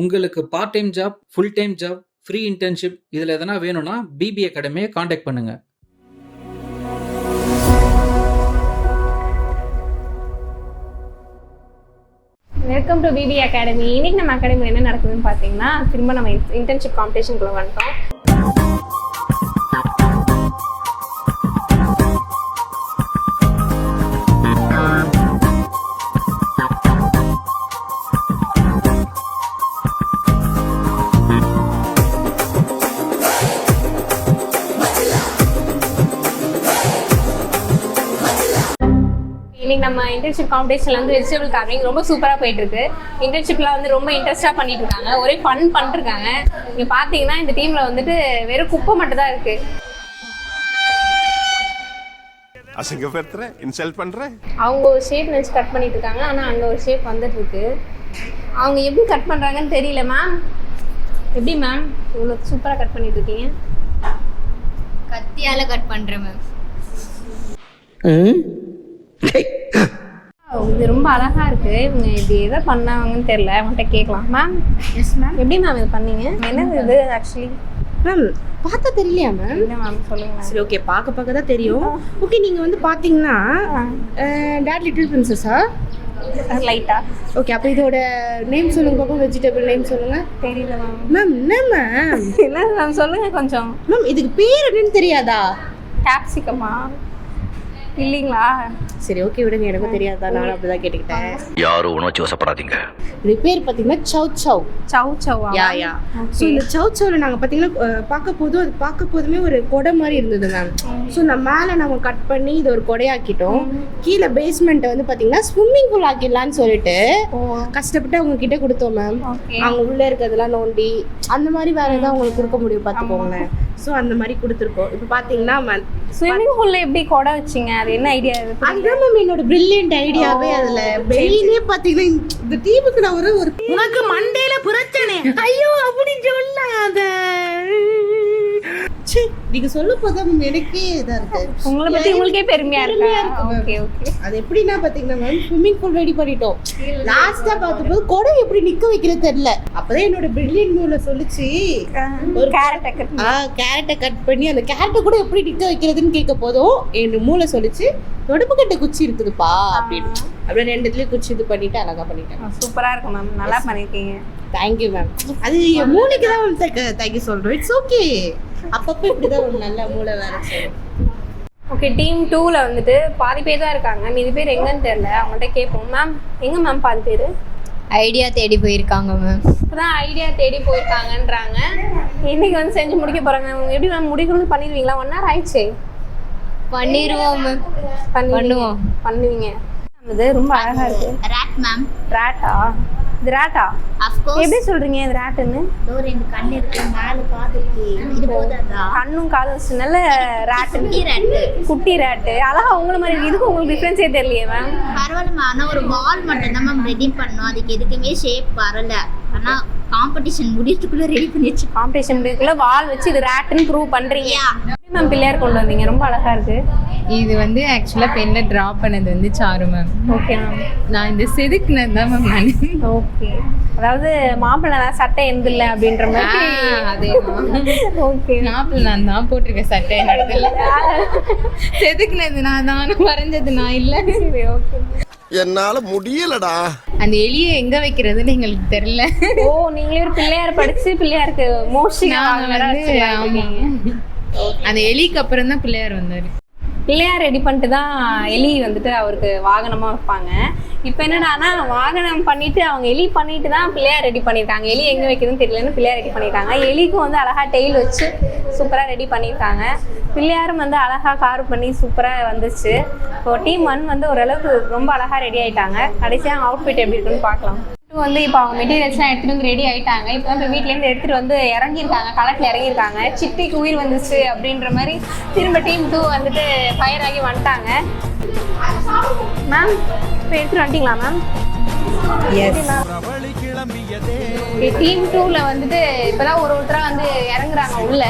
உங்களுக்கு part time job, full time job, free internship இதில் எதனா வேணும்னா பிபி அகாடமியை காண்டாக்ட் பண்ணுங்க. வெல்கம் டு பிபி அகாடமி. இன்னைக்கு நம்ம அகாடமியில் என்ன நடக்குதுன்னு பார்த்தீங்கன்னா, திரும்ப நம்ம இன்டர்ன்ஷிப் காம்படிஷனுக்குள்ள வந்துட்டோம். இன்னைக்கு நம்ம இன்டர்ன்ஷிப் காம்படிஷன்ல வந்து வெஜிடபிள் கார்விங் ரொம்ப சூப்பராக போயிட்டு இருக்கு. இன்டர்ன்ஷிப்ல வந்து ரொம்ப இன்ட்ரெஸ்டாக பண்ணிட்டு இருக்காங்க, ஒரே ஃபன் பண்ணிருக்காங்க. நீங்க பாத்தீங்கன்னா இந்த டீம்ல வந்துட்டு வெறும் குப்பை மட்டும் தான் இருக்கு. அசிங்கப்படுத்துற, இன்சல்ட் பண்ற. அவங்க ஒரு ஷேப் நினைச்சு கட் பண்ணிட்டு இருக்காங்க, ஆனா அங்க ஒரு ஷேப் வந்துட்டு இருக்கு. அவங்க எப்படி கட் பண்றாங்கன்னு தெரியல. மேம் எப்படி மேம் இவ்வளோ சூப்பராக கட் பண்ணிட்டு இருக்கீங்க? கத்தியால கட் பண்றேன் மேம். இது ரொம்ப அழகா இருக்கு. இவங்க இது எதை பண்ணாங்கன்னு தெரியல, அவங்கள்ட்ட கேட்கலாம். Ma'am yes ma'am. எப்படி மேம் இது பண்ணீங்க? என்னது இது ஆக்சுவலி? மேம் பார்த்தா தெரியலையா மேம்? இல்லை மேம், சொல்லுங்க. சரி ஓகே, பார்க்க தான் தெரியும். ஓகே, நீங்கள் வந்து பார்த்தீங்கன்னா டேட் லிட்டில் பிரின்சஸா? லைட்டா. ஓகே, அப்போ இதோட நேம் சொல்லுங்க பாப்போம். வெஜிடபிள் நேம் சொல்லுங்க. தெரியல மேம். மேம் என்ன மேம்? என்ன மேம் சொல்லுங்க கொஞ்சம். மேம் இதுக்கு பேர் என்னன்னு தெரியாதா? கேப்சிகமா இல்லைங்களா? சரி ஓகே விடுங்க, எனக்கும் தெரியாதா, நானும் அப்படிதான் கேட்டுக்கிட்டேன். யாரும் உணர்ச்சி வசப்படாதீங்க. இது பேர் பார்த்தீங்கன்னா சவ் சவ். சவ் சவ்வா? யா. ஸோ இந்த சவ் சவ்வில் நாங்கள் பார்த்தீங்கன்னா பார்க்க போதுமே ஒரு கொடை மாதிரி இருந்தது மேம். ஸோ நம்ம மேலே நம்ம கட் பண்ணி இது ஒரு கொடையாக்கிட்டோம். கீழே பேஸ்மெண்ட்டை வந்து பார்த்தீங்கன்னா ஸ்விம்மிங் பூல் ஆக்கிடலான்னு சொல்லிட்டு கஷ்டப்பட்டு அவங்க கிட்ட கொடுத்தோம் மேம். அவங்க உள்ளே இருக்கிறதெல்லாம் நோண்டி அந்த மாதிரி வேற ஏதாவது அவங்களுக்கு கொடுக்க முடியும் பார்த்துக்கோங்களேன். ஸோ அந்த மாதிரி கொடுத்துருக்கோம். இப்போ பார்த்தீங்கன்னா ஸ்விம்மிங் பூல்ல எப்படி கொடை வச்சிங்க? அது என்ன ஐடியா? அதுதான் மேம் என்னோட பிரில்லியன்ட் ஐடியாவே. அதுல வெளியிலே பாத்தீங்கன்னா இந்த டீமுக்கு நான் ஒரு உனக்கு மண்டையில பிரச்சனை ஐயோ அப்படி சொல்லாத. நீங்க சொல்ல போதா எனக்கே இதா இருக்கு. உங்களை பத்தி உங்களுக்கே பெருமையா இருக்கு. Okay okay. அது எப்படின்னா பாத்தீங்கன்னா மேம் ஸ்விம்மிங் பூல் ரெடி பண்ணிட்டோம். லாஸ்டா பார்த்தப்போ கொடை எப்படி நிக்க வைக்கிறது தெரியல. அப்பதான் என்னோட பிரில்லியன்ட் மூளை சொல்லுச்சு ஒரு கேரட்டை கட் பண்ணி அந்த கேரட்டை கூட எப்படி நிக்க வைக்கிறதுன்னு கேட்க போதும் என் மூளை சொல்லிச்சு நடுப்பு கட்ட குச்சி இருக்குதுப்பா அப்படின்னு. அப்படியே ரெண்டுத்துலயும் குச்சி இது பண்ணிட்டு அழகா பண்ணிட்டேன். சூப்பரா இருக்கு மேம், நல்லா பண்ணிருக்கீங்க. Thank you ma'am. அது என் மூளைக்கு தான் மேம் தேங்க்யூ சொல்றோம். It's okay. அப்பப்போ இப்படிதான் ஒரு நல்ல மூளை வேலை செய்யும். ஓகே, டீம் 2ல வந்துட்டு பாதி பேர் தான் இருக்காங்க, மீதி பேர் எங்கன்னு தெரியல. அவங்கள்ட்ட கேட்போம். மேம் எங்க மேம் பாதி பேர்? ஐடியா தேடி போயிருக்காங்க மேம். இப்போதான் ஐடியா தேடி போயிருக்காங்கன்றாங்க. இன்னைக்கு வந்து செஞ்சு முடிக்க போறாங்க. எப்படி மேம் முடிக்கணும்னு பண்ணிடுவீங்களா? 1 hour ஆயிடுச்சு. பண்ணிடுவோம் மேம். பண்ணுவீங்க. இது ரொம்ப அழகா இருக்கு. Rod ma'am. ராட்டா? இது ராட்டா? Of course. எப்படி சொல்றீங்க இது ராட்டுன்னு? ரெண்டு கண்ணு இருக்கு, மேல காது இருக்கு. இது போதாதா? கண்ணும் காதும் நல்ல ராட்டு. குட்டி ராட்டு. குட்டி ராட்டு அழகா உங்களை மாதிரி. இதுக்கு உங்களுக்கு டிஃபரன்ஸே தெரியலையே மேம். பரவாயில்ல மேம், ஆனா ஒரு பால் மட்டும் தான் மேம் ரெடி பண்ணோம். அதுக்கு எதுக்குமே ஷேப் வரல. ஆனா காம்படிஷன் முடிச்சுக்குள்ள ரெடி பண்ணிடுச்சு. காம்படிஷன் முடிக்குள்ள வால் வச்சு இது ராட்டுன்னு ப்ரூவ் பண்றீங்க. மேம் பிள்ளையார் கொண்டு வந்தீங்க, ரொம்ப அழகா இருக்கு. இது வந்து ஆக்சுவலாக பெண்ணில் ட்ரா பண்ணது வந்து சாரு மேம். Okay ma'am. நான் இந்த செதுக்குனது தான் மேம் நான். ஓகே, அதாவது மாப்பிள்ளை சட்டை எந்த இல்லை அப்படின்ற மாதிரி. அதே ஓகே, மாப்பிள்ளை நான் தான் போட்டிருக்கேன் சட்டை நடத்துல. செதுக்குனது நான் தான், வரைஞ்சது நான் இல்லை. சரி ஓகே. என்னால முடியலடா. அந்த எலியை எங்க வைக்கிறதுன்னு எங்களுக்கு தெரியல. ஓ, நீங்களே ஒரு பிள்ளையார் படிச்சு பிள்ளையாருக்கு மோஸ்ட்லி அந்த எலிக்கு அப்புறம் தான் பிள்ளையார் வந்தாரு. பிள்ளையார் ரெடி பண்ணிட்டு தான் எலி வந்துட்டு அவருக்கு வாகனமாக வைப்பாங்க. இப்போ என்னடானா வாகனம் பண்ணிட்டு அவங்க எலி பண்ணிட்டு தான் பிள்ளையார் ரெடி பண்ணியிருக்காங்க. எலி எங்கே வைக்கிறதுன்னு தெரியலன்னு பிள்ளையார் ரெடி பண்ணியிருக்காங்க. எலிக்கும் வந்து அழகாக டெய்ல் வச்சு சூப்பராக ரெடி பண்ணியிருக்காங்க. பிள்ளையாரும் வந்து அழகாக கார் பண்ணி சூப்பராக வந்துச்சு. இப்போ டீம் 1 வந்து ஓரளவுக்கு ரொம்ப அழகாக ரெடி ஆகிட்டாங்க. கடைசியாக அவுட்ஃபிட் எப்படி இருக்குன்னு பார்க்கலாம். வந்து இப்போ அவங்க மெட்டீரியல்ஸ்லாம் எடுத்துகிட்டு வந்து ரெடி ஆகிட்டாங்க. இப்போ தான் இப்போ வீட்டிலேருந்து எடுத்துகிட்டு வந்து இறங்கியிருக்காங்க, களத்தில் இறங்கியிருக்காங்க. சிட்டிக்கு உயிர் வந்துச்சு அப்படின்ற மாதிரி திரும்ப டீம் 2 வந்துட்டு ஃபயர் ஆகி வந்துட்டாங்க. மேம் இப்போ எடுத்துகிட்டு வந்துட்டீங்களா மேம்? எஸ். பிரபலி கிளம்பிய டீம் 2ல வந்துட்டு இப்பதான் ஒருத்தரா வந்து இறங்குறாங்க உள்ள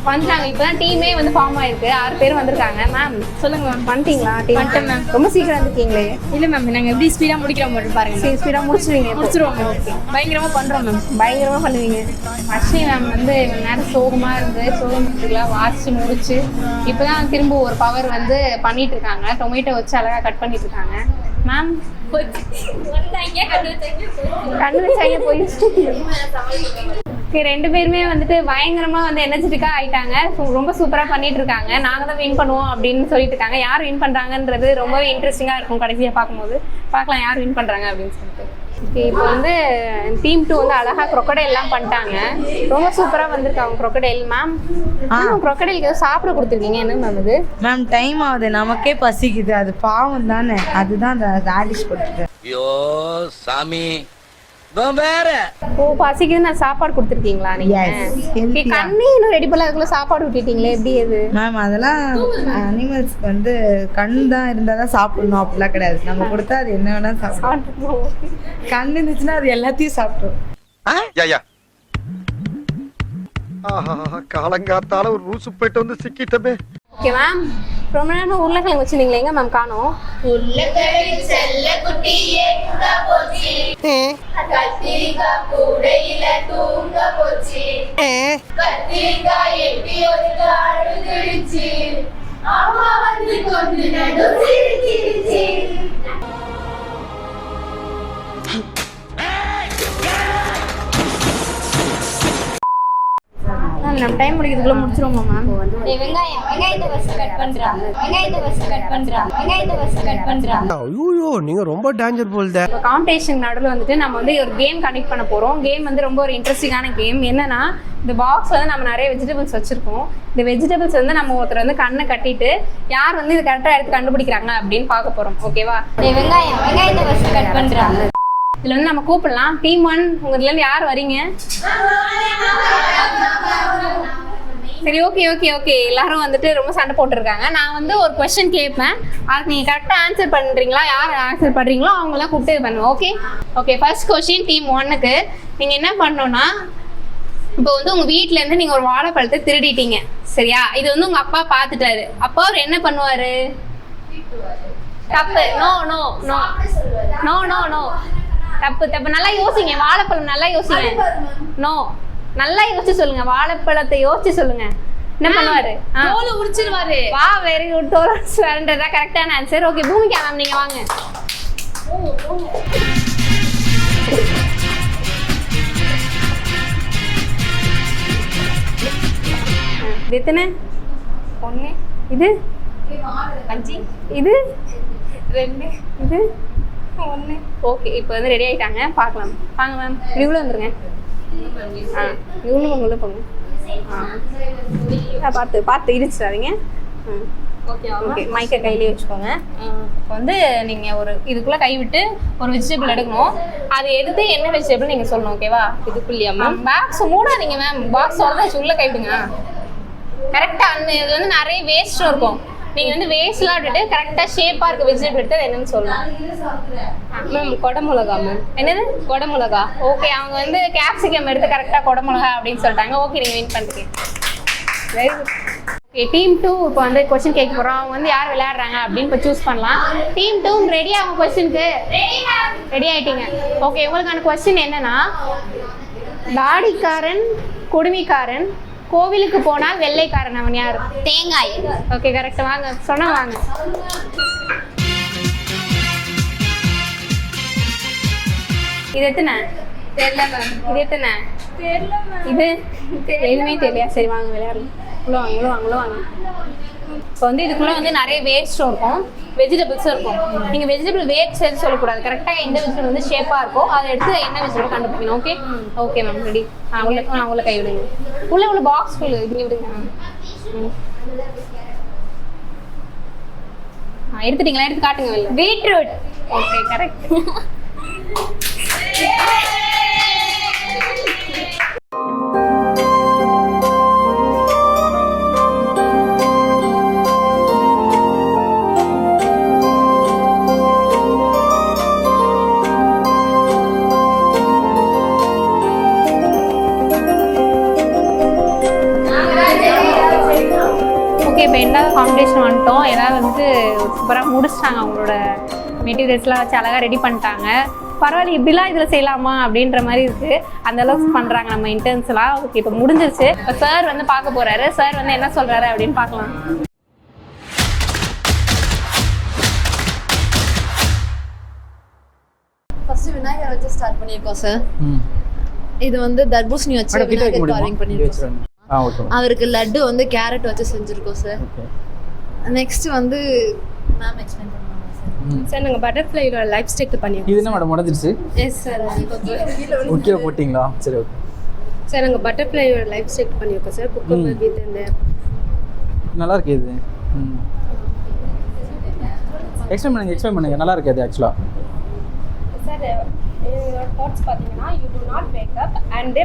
வந்துட்டாங்க. இப்பதான் டீமே வந்து ஃபார்ம் ஆயிருக்கு. 6 பேர் வந்திருக்காங்க. மேம் சொல்லுங்க மேம், பண்ணிட்டீங்களா? பண்ணிட்டேன் மேம். ரொம்ப சீக்கிரம் வந்துருக்கீங்களே. இல்லை மேம், நாங்கள் எப்படி ஸ்பீடாக முடிக்கிறோம் மட்டும் பாருங்க. சரி, ஸ்பீடா முடிச்சிருவீங்க. முடிச்சிருவோம் மேம். ஓகே, பயங்கரமாக பண்ணுறோம் மேம். பயங்கரமா பண்ணுவீங்க. அஸ்வினி மேம் வந்து இவ்வளவு நேரம் சோகமா இருந்து சோகத்துக்குலாம் வாசிச்சு முடிச்சு இப்பதான் திரும்ப ஒரு பவர் வந்து பண்ணிட்டு இருக்காங்க. டொமேட்டோ வச்சு அழகா கட் பண்ணிட்டு இருக்காங்க. மேம் கண்ணு வச்சாங்க போயிடுச்சு. ஓகே, 2 பேருமே வந்துட்டு பயங்கரமா வந்து எனர்ஜெட்டிக்கா ஆயிட்டாங்க. ரொம்ப சூப்பரா பண்ணிட்டு இருக்காங்க. நாங்க தான் வின் பண்ணுவோம் அப்படின்னு சொல்லிட்டு இருக்காங்க. யார் வின் பண்றாங்கன்றது ரொம்பவே இன்ட்ரெஸ்டிங்கா இருக்கும். கடைசியா பார்க்கும்போது பார்க்கலாம் யார் வின் பண்றாங்க அப்படின்னு சொல்லிட்டு. ஓகே, இப்போ வந்து டீம் 2 வந்து அழகா crocodile எல்லாம் பண்ணிட்டாங்க. ரொம்ப சூப்பரா வந்திருக்காங்க crocodile. மேம் crocodileக்கு ஏதோ சாப்பிட கொடுத்துருக்கீங்க. என்ன மேம் இது? மேம் டைம் ஆகுது, நமக்கே பசிக்குது, அது பாவம் தானே, அதுதான் அந்த ராடிஷ் கொடுத்துருக்கேன். ஐயோ சாமி வேற ஓ, பசிக்குது நான் சாப்பாடு கொடுத்துருக்கீங்களா நீங்க? Yes, healthy-ஆ. கண்ணே இன்னும் ரெடி பண்ணல, அதுக்குள்ள சாப்பாடு விட்டுட்டீங்களே, எப்படி அது? மேம் அதெல்லாம் அனிமல்ஸ்க்கு வந்து கண் தான் இருந்தால் தான் சாப்பிடணும் அப்படிலாம் கிடையாது. நம்ம கொடுத்தா அது என்ன வேணாலும் சாப்பிடும். கண் இருந்துச்சுன்னா அது எல்லாத்தையும் சாப்பிடும். காலங்காத்தால ஒரு ரூசு போயிட்டு வந்து சிக்கிட்டமே. ஓகே மேம், ரொம்ப நேரம் உருளைக்கிழங்கு வச்சிருந்தீங்களே, எங்க மேம் காணோம்? நம்ம டைம் முடிக்கிறதுக்குள்ள முடிச்சிருவோமா மேம்? ஐயோ நீங்க ரொம்ப டேஞ்சர் போல்தே. இப்போ காம்படிஷன் நடுவில் வந்துட்டு நம்ம வந்து ஒரு கேம் கனெக்ட் பண்ண போகிறோம். கேம் வந்து ரொம்ப ஒரு இன்ட்ரெஸ்டிங்கான கேம். என்னன்னா, இந்த பாக்ஸ் வந்து நம்ம நிறைய வெஜிடபிள்ஸ் வச்சிருக்கோம். இந்த வெஜிடபிள்ஸ் வந்து நம்ம ஒருத்தர் வந்து கண்ணை கட்டிட்டு யார் வந்து இது கரெக்டாக எடுத்து கண்டுபிடிக்கிறாங்க அப்படின்னு பார்க்க போகிறோம். ஓகேவா? இதில் வந்து நம்ம கூப்பிடலாம். டீம் 1 உங்கள்லேருந்து யார் வரீங்க? சரி, ஓகே ஓகே ஓகே எல்லாரும் வந்துட்டு ரொம்ப சண்டை போட்டுருக்காங்க. நான் வந்து ஒரு கொஸ்டின் கேட்பேன், அதுக்கு நீங்கள் கரெக்டாக ஆன்சர் பண்ணுறீங்களா? யார் ஆன்சர் பண்ணுறீங்களோ அவங்களாம் கூப்பிட்டு இது பண்ணுவோம். Okay okay first question team 1க்கு. நீங்கள் என்ன பண்ணணும்னா, இப்போ வந்து உங்கள் வீட்டிலேருந்து நீங்கள் ஒரு வாழைப்பழத்தை திருடிட்டீங்க, சரியா? இது வந்து உங்கள் அப்பா பார்த்துட்டாரு. அப்போ அவர் என்ன பண்ணுவார்? தப்பு. No no no no no no தப்பு தப்பு. நல்லா யோசிங்க, வாழைப்பழம் நல்லா யோசிங்க. நோ, நல்லா யோசிச்சு சொல்லுங்க. வாழைப்பழத்தை யோசிச்சு சொல்லுங்க. என்ன பண்ணுவாரு? தோலை உரிச்சிருவாரு. வா, வெரி குட். தோலை உரிச்சிருவாருன்றதா கரெக்டான ஆன்சர். ஓகே, பூமிகா மேம் நீங்க வாங்க. இது எத்தனை? 1 இது 5 இது 2 இது 1. ஓகே, இப்போ வந்து ரெடி ஆயிட்டாங்க. பார்க்கலாம் வாங்க மேம். இவ்வளோ வந்துருங்க. இவ்வளோ உள்ள போங்க. பார்த்து பார்த்து இடிச்சிடாதீங்க. ஓகே, மைக்கை கையிலே வச்சுக்கோங்க. இப்போ வந்து நீங்கள் ஒரு இதுக்குள்ளே கை விட்டு ஒரு வெஜிடபிள் எடுக்கணும். அதை எடுத்து என்ன வெஜிடபிள் நீங்கள் சொல்லணும். ஓகேவா? இதுக்குள்ளேயா மேம்? பாக்ஸ் மூடாதீங்க மேம். பாக்ஸ் வச்சு உள்ளே கை விடுங்க. கரெக்டாக அந்த இது வந்து நிறைய வேஸ்ட்டும் இருக்கும். நீங்கள் வந்து வேஸ்ட்லாம் விட்டுட்டு கரெக்டாக ஷேப்பாக இருக்க வெஜிடபிள் எடுத்து அது என்னன்னு சொல்லலாம். மேம் குடமிளகா மேம். என்னது? குடமிளகா. ஓகே, அவங்க வந்து கேப்சிகம் எடுத்து கரெக்டாக குடமிளகா அப்படின்னு சொல்லிட்டாங்க. ஓகே, நீங்கள் வின் பண்ணிட்டீங்க. Very good. ஓகே, டீம் 2 இப்போ வந்து கொஸ்டின் கேட்க போகிறோம். அவங்க வந்து யார் விளையாடுறாங்க அப்படின்னு இப்போ சூஸ் பண்ணலாம். டீம் 2 ரெடியா? அவங்க கொஸ்டினுக்கு ரெடி ஆகிட்டீங்க. ஓகே, உங்களுக்கான கொஸ்டின் என்னன்னா, தாடிக்காரன் குடுமிக்காரன் கோவிலுக்கு போனால் வெள்ளைக்காரன் அவன் யார்? தேங்காய். Okay, correct. வாங்க சொன்னா வாங்க. இது எத்தனை? தெரியல மேம். இது எத்தனை? தெரியல மேம். இது எதுவுமே தெரியலையா? சரி வாங்க விளையாடலாம். உள்ள வாங்க உள்ள வாங்க உள்ள வாங்க. இப்போ வந்து இதுக்குள்ளே வந்து நிறைய வேஸ்ட்டும் இருக்கும், வெஜிடபிள்ஸும் இருக்கும். நீங்கள் வெஜிடபிள் வேஸ்ட் சரி சொல்லக்கூடாது. கரெக்டாக எந்த வெஜிடபிள் வந்து ஷேப்பாக இருக்கோ அதை எடுத்து என்ன வெஜிடபிள் கண்டுபிடிக்கணும். Okay okay ma'am, ready. உள்ள கை விடுங்க. உள்ள பாக்ஸ் ஃபுல் இங்கே விடுங்க. எடுத்துட்டீங்களா? எடுத்து காட்டுங்க. வெளில பீட்ரூட். Okay, correct. ரெண்டாவது காம்படிஷன் வந்துட்டோம். எல்லாம் வந்துட்டு சூப்பராக முடிச்சிட்டாங்க. அவங்களோட மெட்டீரியல்ஸ்லாம் வச்சு அழகாக ரெடி பண்ணிட்டாங்க. பரவாயில்ல, இப்படிலாம் இதில் செய்யலாமா அப்படின்ற மாதிரி இருக்குது. அந்த அளவுக்கு பண்ணுறாங்க நம்ம இன்டர்ன்ஸ்லாம். ஓகே, இப்போ முடிஞ்சிருச்சு. இப்போ சார் வந்து பார்க்க போகிறாரு. சார் வந்து என்ன சொல்கிறாரு அப்படின்னு பார்க்கலாம். ஃபர்ஸ்ட் விநாயகர் வச்சு ஸ்டார்ட் பண்ணியிருக்கோம் சார். இது வந்து தர்பூசணி வச்சு விநாயகர் கார்விங் பண்ணியிருக்கோம் சார். அவருக்கு லட்டு வந்து கேரட் வச்சு செஞ்சுருக்கோம் சார். நெக்ஸ்ட் வந்து மேம் எக்ஸ்பிளைன் பண்ணுவாங்க சார். சார் நாங்கள் பட்டர்ஃப்ளையோட லைஃப் ஸ்டைல் பண்ணியிருக்கோம். இது என்ன மேடம் உடஞ்சிருச்சு? Yes sir. ஓகே போட்டிங்களா? சரி ஓகே சார் நாங்கள் பட்டர்ஃப்ளையோட லைஃப் ஸ்டைல் பண்ணியிருக்கோம் சார். குக்கம்பர் வித் இந்த நல்லா இருக்கு இது. எக்ஸ்பிளைன் பண்ணுங்க நல்லா இருக்கு அது ஆக்சுவலாக. சார் என்னோட தாட்ஸ் பார்த்தீங்கன்னா, you to not wake up and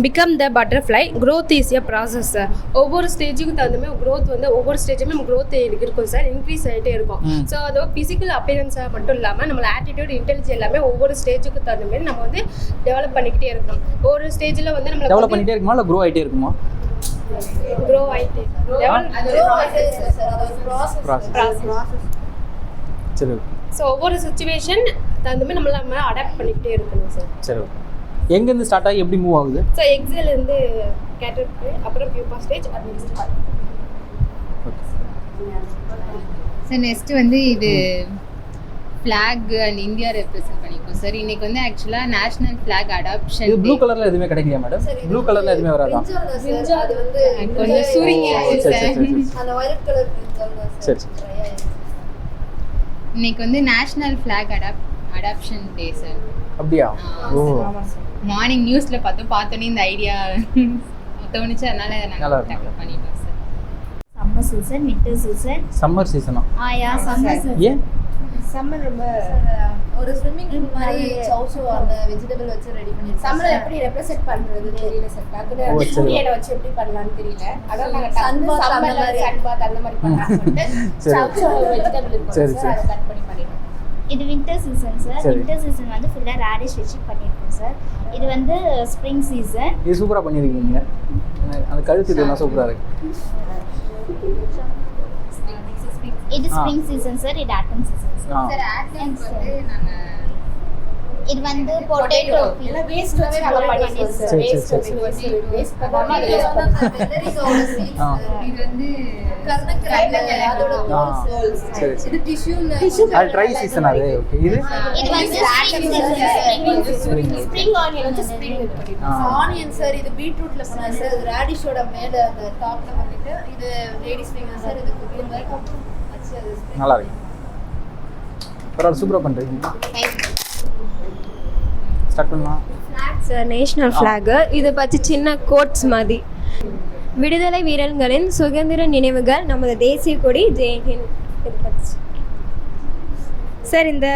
become the butterfly. Growth is a process sir. ஒவ்வொரு ஸ்டேஜுக்கும் தகுந்த மாதிரி க்ரோத் வந்து ஒவ்வொரு ஸ்டேஜுமே நம்ம க்ரோத் இருக்கும் சார். இன்க்ரீஸ் ஆகிட்டே இருக்கும். ஸோ அது ஃபிசிக்கல் அப்பியரன்ஸாக மட்டும் இல்லாமல் நம்மளோட ஆட்டிடியூட், இன்டெலிஜென்ஸ் எல்லாமே ஒவ்வொரு ஸ்டேஜுக்கு தகுந்த மாதிரி நம்ம வந்து டெவலப் பண்ணிக்கிட்டே இருக்கணும். ஒரு ஸ்டேஜில் வந்து நம்ம டெவலப் பண்ணிகிட்டே இருக்குமா இல்லை க்ரோ ஆகிட்டே இருக்குமா? க்ரோ ஆகிட்டே சரி. ஸோ ஒவ்வொரு சுச்சுவேஷன் தகுந்த மாதிரி நம்ம அடாப்ட் பண்ணிக்கிட்டே இருக்கணும் சார். சரி. எங்கேருந்து ஸ்டார்ட் ஆகி எப்படி மூவ் ஆகுது? ஸோ எக்ஸிலேருந்து கேட்டர் அப்புறம் பியூப்பா ஸ்டேஜ் அது சார். நெக்ஸ்ட் வந்து இது ஃப்ளாக் அண்ட் இந்தியா ரெப்ரசென்ட் பண்ணியிருக்கோம் சார். இன்னைக்கு வந்து ஆக்சுவலாக நேஷனல் ஃப்ளாக் அடாப்ஷன். இது ப்ளூ கலரில் எதுவுமே கிடைக்கலையா மேடம்? ப்ளூ கலரில் எதுவுமே வராதா? அது வந்து கொஞ்சம் சுருங்கி சார். அந்த வயலட் கலர் சரி. இன்னைக்கு வந்து national flag adoption day sir. அப்படியா? ஓ, மார்னிங் நியூஸ்ல பார்த்தோன்னே இந்த ஐடியா தோணுச்சு. அதனால நாங்கள் டேக்கிள் பண்ணிட்டோம் sir. Summer season, winter season. Summer சீசனா? Yeah summer season. ஏன்? சம்மர் ரொம்ப ஒரு ஸ்விம்மிங் பூல் மாதிரி சௌசோ அந்த வெஜிடபிள் வச்சு ரெடி பண்ணிருக்கோம். சம்மரை எப்படி ரெப்ரசென்ட் பண்றது தெரியல சார். டக்குனு சூரியனை வச்சு எப்படி பண்ணலாம்னு தெரியல. அதான் நாங்க சன்பாத் அந்த மாதிரி பண்ணலாம்னு சௌசோ வெஜிடபிள் இருக்கும் சார். அதை கட் பண்ணி பண்ணிட்டோம். இது winter season sir. Winter season வந்து ஃபுல்லாக ரேடிஷ் வச்சு பண்ணியிருக்கோம் சார். இது வந்து ஸ்ப்ரிங் சீசன். இது சூப்பராக பண்ணியிருக்கீங்க. அந்த கழுத்து இதெல்லாம் சூப்பராக இருக்கு. இது ஸ்ப்ரிங் சீசன் சார். இது ஆட்டம் சீசன் சார். ஆக்டிங் வந்து நாங்க இது வந்து பொட்டேட்டோ எல்லாம் வேஸ்ட் வச்சு நாங்க பண்ணிட்டோம் சார். வேஸ்ட் பண்ணாம அது யூஸ் பண்ணலாம். வெள்ளரிக்காயோட சீட்ஸ். இது வந்து கர்ணக்கிழங்கு அதோட கோல்ஸ். சரி. இது டிஷ்யூல அது ட்ரை சீசன் அது. ஓகே. இது வந்து ஸ்ப்ரிங் ஆனியன் வந்து ஸ்ப்ரிங் ஆனியன் சார். இது பீட்ரூட்ல பண்ணா சார். இது ரேடிஷோட மேல அந்த டாப்ல பண்ணிட்டு இது லேடிஸ் ஃபிங்கர் சார். இது குக்கும்பர் வச்சு அது நல்லா இருக்கு. பரவாயில்ல, சூப்பராக பண்ணுறீங்க. ஸ்டார்ட் பண்ணலாம். Flag sir, national flag. இதை பற்றி சின்ன கோட்ஸ் மாதிரி. விடுதலை வீரர்களின் சுதந்திர நினைவுகள், நமது தேசிய கொடி, ஜெய்ஹிந்த். இது பற்றி சார் இந்த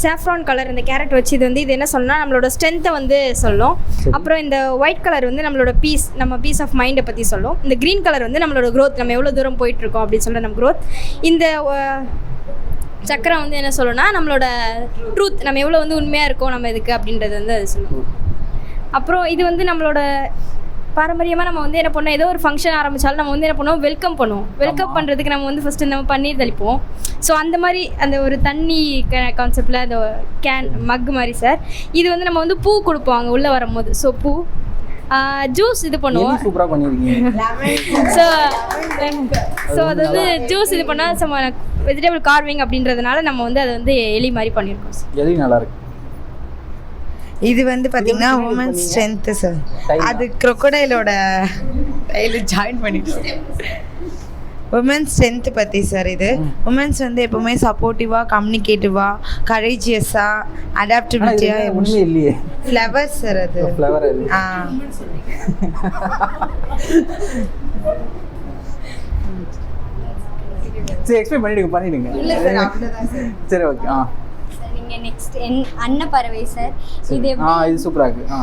சாஃப்ரான் கலர் இந்த கேரட் வச்சு இது என்ன சொல்லணும்னா நம்மளோட ஸ்ட்ரென்த்தை வந்து சொல்லும். அப்புறம் இந்த ஒயிட் கலர் வந்து நம்மளோட நம்ம பீஸ் ஆஃப் மைண்டை பற்றி சொல்லும். இந்த க்ரீன் கலர் வந்து நம்மளோட க்ரோத், நம்ம எவ்வளோ தூரம் போயிட்டுருக்கோம் அப்படின்னு சொல்ல நம்ம க்ரோத். இந்த சக்கரம் வந்து என்ன சொல்லணும்னா நம்மளோட ட்ரூத், நம்ம எவ்வளோ வந்து உண்மையாக இருக்கோம் நம்ம இதுக்கு அப்படின்றது வந்து அது சொல்லுவோம். அப்புறம் இது வந்து நம்மளோட பாரம்பரியமாக நம்ம வந்து என்ன பண்ணோம், ஏதோ ஒரு ஃபங்க்ஷன் ஆரம்பித்தாலும் நம்ம வந்து என்ன பண்ணுவோம், வெல்கம் பண்ணுவோம். வெல்கம் பண்ணுறதுக்கு நம்ம வந்து ஃபஸ்ட்டு நம்ம பன்னீர் தெளிப்போம். ஸோ அந்த மாதிரி அந்த ஒரு தண்ணி கான்செப்டில் அந்த மக் மாதிரி சார். இது வந்து நம்ம வந்து பூ கொடுப்போம் அங்கே உள்ளே வரும்போது. ஸோ பூ ஜூஸ் இது பண்ணுவோம். சூப்பராக பண்ணியிருக்கீங்க. ஸோ அது வந்து ஜூஸ் இது பண்ணால் நம்ம வெஜிடபிள் கார்விங் அப்படின்றதுனால நம்ம வந்து அதை வந்து எலி மாதிரி பண்ணியிருக்கோம் சார். எலி நல்லா இருக்கு. இது வந்து பார்த்தீங்கன்னா உமன்ஸ் ஸ்ட்ரென்த்து சார். அது crocodileோட டைல ஜாயின் பண்ணிட்டு உமன்ஸ் ஸ்ட்ரென்த்து பற்றி சார். இது உமன்ஸ் வந்து எப்போவுமே சப்போர்ட்டிவாக, கம்யூனிகேட்டிவாக, கரேஜியஸாக, அடாப்டபிலிட்டியாக. ஒன்றுமே இல்லையே. ஃப்ளவர் சார் அது. ஃப்ளவர் அது. சரி, எக்ஸ்பிளைன் பண்ணிடுங்க. சரி, ஓகே. நீங்கள் நெக்ஸ்ட் அன்னப்பறவை சார். இது இது சூப்பராக இருக்கு.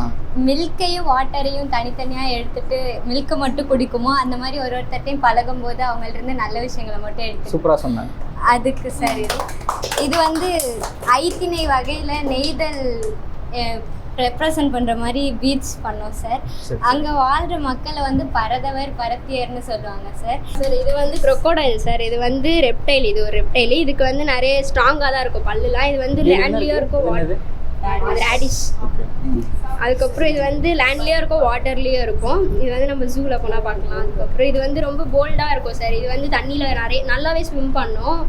மில்கையும் வாட்டரையும் தனித்தனியாக எடுத்துட்டு மில்கை மட்டும் குடிக்குமோ அந்த மாதிரி ஒருத்தட்டையும் பழகும் போது அவங்கள்ட்ட நல்ல விஷயங்களை மட்டும் எடுத்து சூப்பராக சொன்னேன். அதுக்கு சார் இது வந்து ஐத்திணை வகையில் நெய்தல் ரெப்ரசன்ட் பண்ணுற மாதிரி பீச் பண்ணோம் சார். அங்கே வாழ்கிற மக்களை வந்து பரதவர் பரத்தியர்னு சொல்லுவாங்க சார். சார் இது வந்து crocodile சார். இது வந்து ரெப்டைல். இது ஒரு ரெப்டைல். இதுக்கு வந்து நிறைய ஸ்ட்ராங்காக தான் இருக்கும் பல்லுலாம். இது வந்து லேண்ட்லேயும் இருக்கும், ரேடிஷ். அதுக்கப்புறம் இது வந்து லேண்ட்லேயும் இருக்கும், வாட்டர்லேயும் இருக்கும். இது வந்து நம்ம ஜூவில் போனால் பார்க்கலாம். அதுக்கப்புறம் இது வந்து ரொம்ப போல்டாக இருக்கும் சார். இது வந்து தண்ணியில் நல்லாவே ஸ்விம் பண்ணோம்.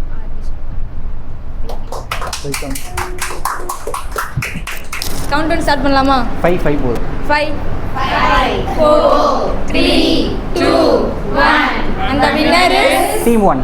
கவுண்ட் பண்ணி ஸ்டார்ட் பண்ணலாமா? 5 போதும். 5 4 3 2 1 and the winner is Team 1.